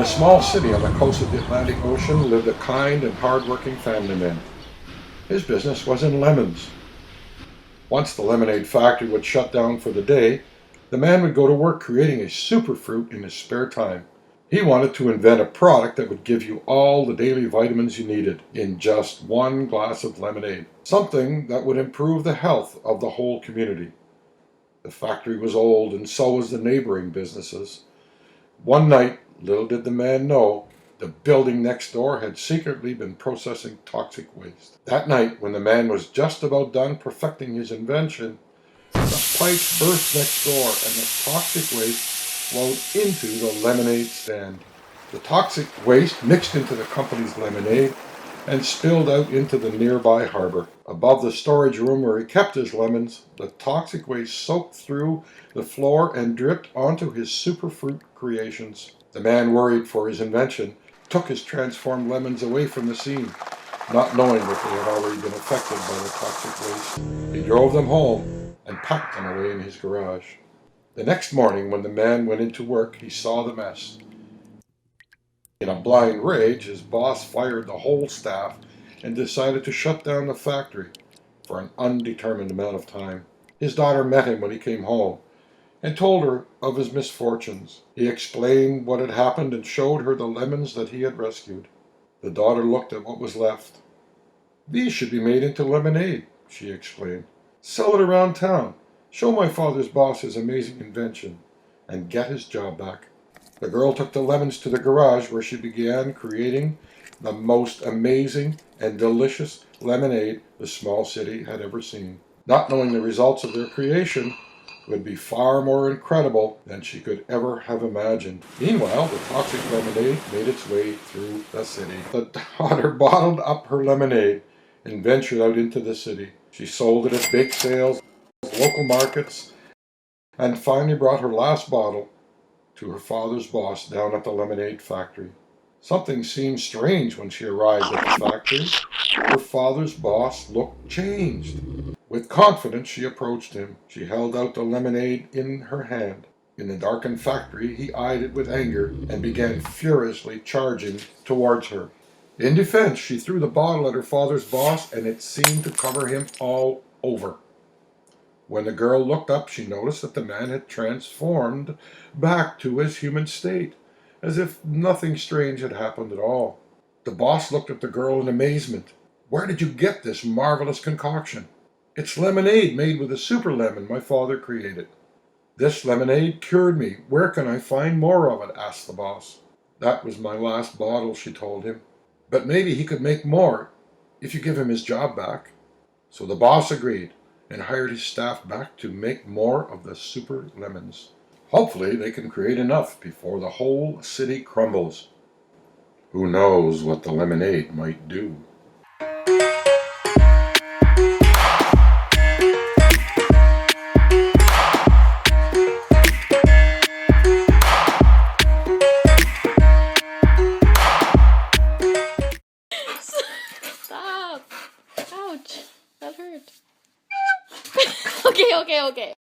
In a small city on the coast of the Atlantic Ocean lived a kind and hard-working family man. His business was in lemons. Once the lemonade factory would shut down for the day, the man would go to work creating a superfruit in his spare time. He wanted to invent a product that would give you all the daily vitamins you needed in just one glass of lemonade, something that would improve the health of the whole community. The factory was old, and so was the neighboring businesses. One night, little did the man know, the building next door had secretly been processing toxic waste. That night, when the man was just about done perfecting his invention, the pipes burst next door and the toxic waste flowed into the lemonade stand. The toxic waste mixed into the company's lemonade and spilled out into the nearby harbor. Above the storage room where he kept his lemons, the toxic waste soaked through the floor and dripped onto his superfruit creations. The man, worried for his invention, took his transformed lemons away from the scene, not knowing that they had already been affected by the toxic waste. He drove them home and packed them away in his garage. The next morning, when the man went into work, he saw the mess. In a blind rage, his boss fired the whole staff and decided to shut down the factory for an undetermined amount of time. His daughter met him when he came home and told her of his misfortunes. He explained what had happened and showed her the lemons that he had rescued. The daughter looked at what was left. "These should be made into lemonade," she explained. "Sell it around town. Show my father's boss his amazing invention and get his job back." The girl took the lemons to the garage where she began creating the most amazing and delicious lemonade the small city had ever seen. Not knowing the results of their creation would be far more incredible than she could ever have imagined. Meanwhile, the toxic lemonade made its way through the city. The daughter bottled up her lemonade and ventured out into the city. She sold it at bake sales, local markets, and finally brought her last bottle to her father's boss down at the lemonade factory. Something seemed strange when she arrived at the factory. Her father's boss looked changed. With confidence, she approached him. She held out the lemonade in her hand. In the darkened factory, he eyed it with anger and began furiously charging towards her. In defense, she threw the bottle at her father's boss, and it seemed to cover him all over. When the girl looked up, she noticed that the man had transformed back to his human state, as if nothing strange had happened at all. The boss looked at the girl in amazement. "Where did you get this marvelous concoction?" "It's lemonade made with a super lemon my father created." "This lemonade cured me. Where can I find more of it?" asked the boss. "That was my last bottle," she told him. "But maybe he could make more if you give him his job back." So the boss agreed and hired his staff back to make more of the super lemons. Hopefully they can create enough before the whole city crumbles. Who knows what the lemonade might do? Stop! Ouch! That hurt. Okay.